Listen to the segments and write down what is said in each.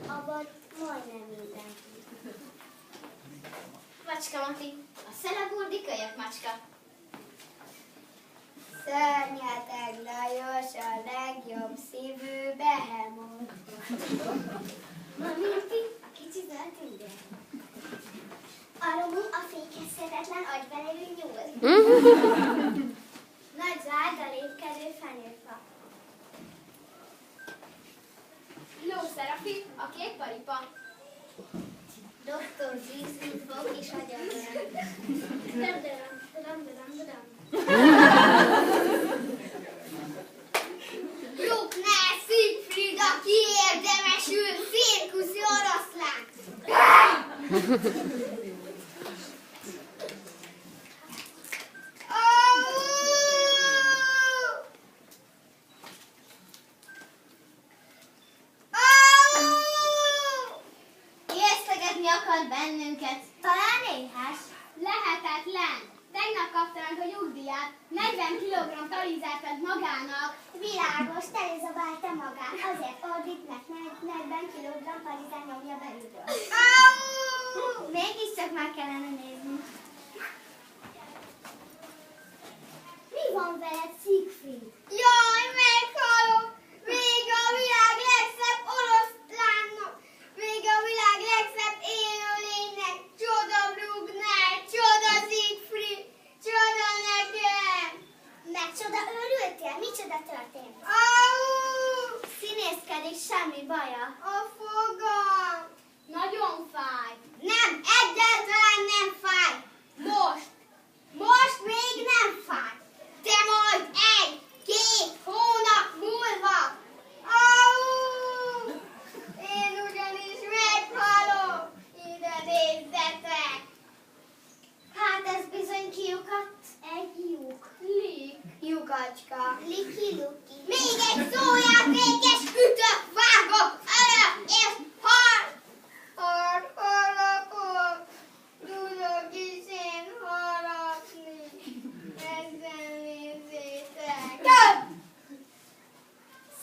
Abban majdnem mindenki. Macska Mati, a szeleburdi kölyök macska. Szörnyeteg Lajos a legjobb szívű behemót. Maminti, a kicsi zöld tündér. A Romu a fékezhetetlen agyvelelő nyúl. Nagy zárda lépkedő fenyőfa. Lószerafi, a kék paripa. Dr. Zsízű fog és agyalően. Bruckner Siegfried, a kiérdemesült cirkuszi oroszlán. Érztegetni akar bennünket. Talán éhes. Lehetetlen. Tegnap kapta meg a nyugdíját. 40 kg palizát ad magának. Világos, telezabálta magát. Azért ordít, mert 40 kg palizán nyomja belülről. Mégiscsak már kellene nézni. Mi van veled, Siegfried? Jaj, meghalok! Vége a világ legszebb oroszlánnak! Vége a világ legszebb élőlénynek! Csoda Bruckner, csoda Siegfried, csoda nekem! Meg csoda őrültél? Micsoda történt? Színészkedik, semmi baja. A fogam! Nagyon fáj. Nem, egyáltalán nem fáj! Most még nem fáj! De majd 1-2 hónap múlva! Én ugyanis meghalok! Ide nézzetek! Hát ez bizony kiukadt egy lyuk. Lik. Lyukacska. Liki-luki. Még egy szójátékes ütök, vágok, örök és harapok. Tudok is én harapni. Ezzel nézzétek.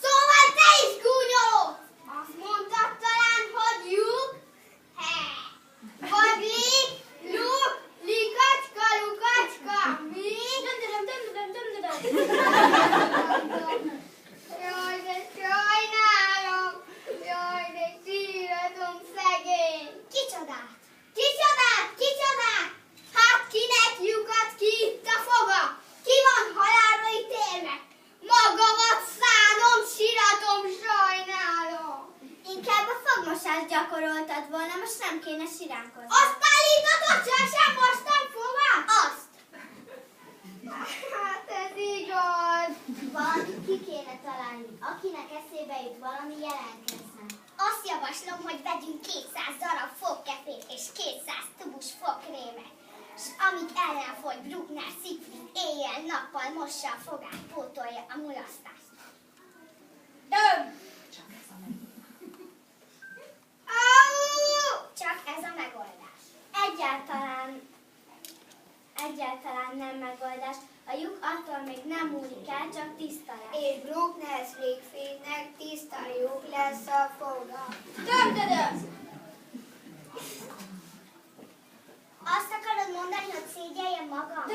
Szóval te is gúnyolódsz! Azt mondtad talán, hogy lyuk? Vagy lik, luk, likacska, lukacska. Mi? Jaj, de sajnálom! Jaj, de síratom szegény! Kicsodát? Kicsodát? Kicsodát? Hát kinek lyukat ki itt a foga? Ki van halálra ítélve? Magamat szánom, síratom, sajnálom! Inkább a fogmosást gyakoroltad volna, most nem kéne siránkozni. Azt állítotod, sem mostam fogát? Azt! Hát ez igaz. Valamit ki kéne találni, akinek eszébe jut valami, jelentkezzen. Azt javaslom, hogy vegyünk 200 darab fogkefét és 200 tubus fogkrémet. S amíg ellenfogy Bruckner Siegfried éjjel-nappal mossa a fogát, pótolja a mulasztást. Csak ez a megoldás. Egyáltalán nem megoldás. A lyuk attól még nem múlik el, csak tiszta lesz. És Bruckner Siegfriednek tiszta lyuk lesz a foga. Azt akarod mondani, hogy szégyeljem magam?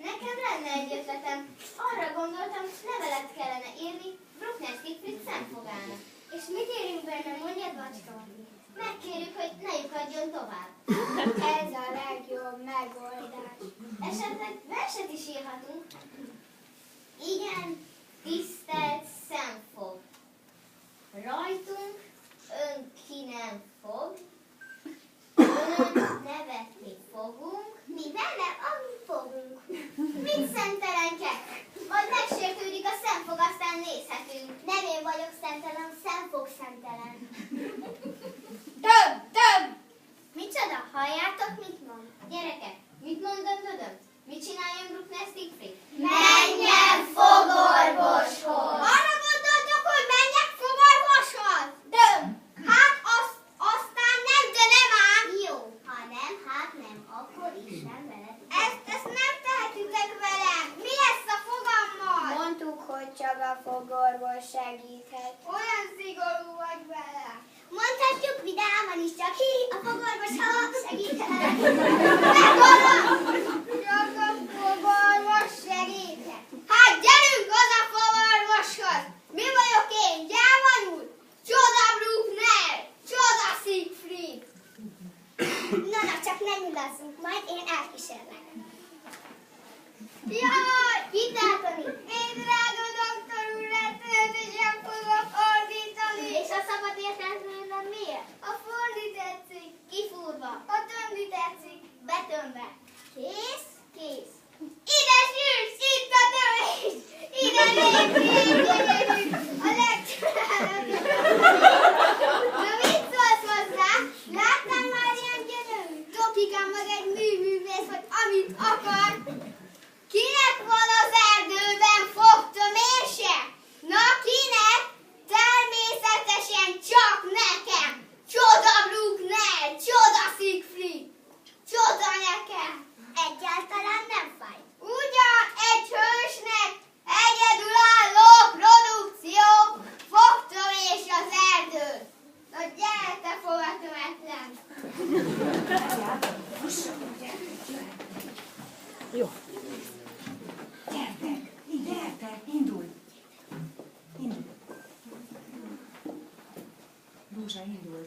Nekem lenne egy ötletem. Arra gondoltam, levelet kellene írni Bruckner Siegfried szemfogának. És mit írjunk benne, mondjad, Macska Mati? Megkérjük, hogy ne lyukadjon tovább. Ez a legjobb megoldás. Esetleg verset is írhatunk. Igen, tisztelt szemfog. Rajtunk ön ki nem fog. Önön nevetni fogunk. Mi velem, amit fogunk. Mit szentelenkedsz? Majd megsértődik a szemfog, aztán nézhetünk. Nem én vagyok szentelen, szemfog szentelen. Több! Micsoda? Halljátok, mit mond? Gyerekek, mit mond döndödöm? Mit csináljon Bruckner Siegfried? Menjen fogorvoshoz! Arra gondoltok, hogy menjek fogorvoshoz? Hát aztán nem, de nem ám! Jó, ha nem, hát nem, akkor Isten veled. Ezt nem tehetitek velem! Mi lesz a fogammal? Mondtuk, hogy csak a fogorvos segíthet. Olyan szigorú ki a fogorvos, ha segíthet? Csak a fogorvos segíthet. Hát gyerünk az a fogorvoshoz! Mi vagyok én, Gyávan úr? Csoda Bruckner! Csoda Siegfried! Na, csak ne nyulazzunk, majd én elkísérlek. Jaj! Hidd el, Toni! Én drága doktor úr, rettenetesen fogok ordítani! És a szabad értelműen miért? A fordít tetszik, Kifúrva. a tömbi tetszik, Betömve. Kész? Kész. ide sűrsz, itt a tömés! Ide lépjünk, a legcsodálatos! Na mit szólsz hozzá? Láttál már ilyen gyönyörű? Tokikám meg egy műművész, hogy amit akar. Kinek van az erdőben fogtömése? Na kinek? Természetesen csak nekem! Csoda Bruckner, csoda Siegfried! Csoda nekem! Egyáltalán nem fáj. Ugyan egy hősnek egyedülálló produkció, fogtömés az erdő. Na gyere, te fogatömetlen! Jó. Gyertek, gyertek, indulj. Indulj. Rózsa, indulj.